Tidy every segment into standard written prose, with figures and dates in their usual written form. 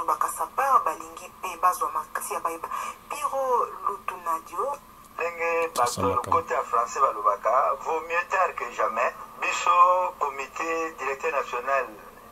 mosusu ba Kassapards balingi pe bazwa makasi ya bayeba Piro Lutunadio Lenge bato côté français balobaka vaut mieux tard que jamais. Biso comité directeur national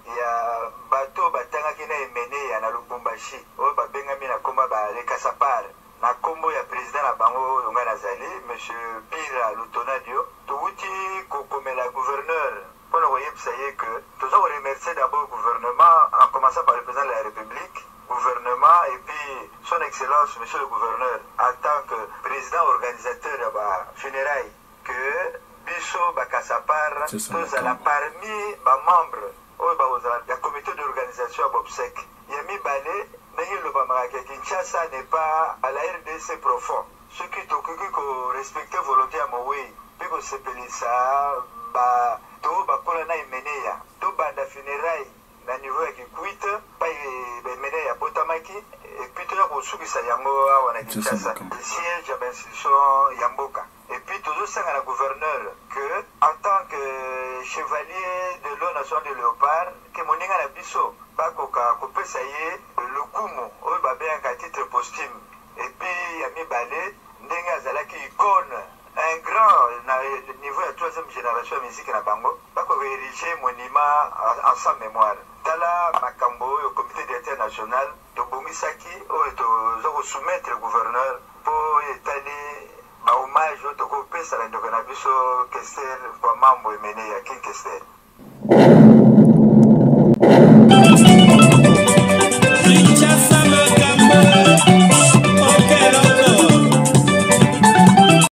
ya bato batanga kina emene ya na Lubumbashi o babengami na komba ba le Kassapards na kombo ya président na bango yonga nazali monsieur Pira Lutonadio touti kokomela gouverneur pour le voyez que tous on remercier d'abord le gouvernement en commençant par le président de la République gouvernement et puis son excellence monsieur le gouverneur en tant que président organisateur de la funérailles que biso ba Kassapards tous à la parmi ba membres le comité d'organisation à Obseques. Yami Balé, le Bamaraké Kinshasa n'est pas à la RDC profond. Ceux qui t'occupent respecter volonté à Moui, puis qu'on s'appelle ça, to bakolana imeneya, to banda funérailles, na niveau ya Kikwit, pas imeneya ya Botamaki, et puis tu as reçu que ça yango à Kinshasa, le siège de l'institution Yamboka. Et puis toujours ça à la gouverneur que en tant que chevalier de l'eau nationale de léopard que mon ninga na biso bakoka kopesa ye le kumu oyo babengaka à titre posthume et puis yami balé ndenge azalaki icône un grand na niveau ya troisième génération ya musique na bango bakoka érigé monument en sa mémoire tala makambo oyo comité directeur national tobongisaki oyo toza kosoumettre le gouverneur po etali hommage au coupé ça l'endroit na biso Kester kwa mambo emene ya King Kester.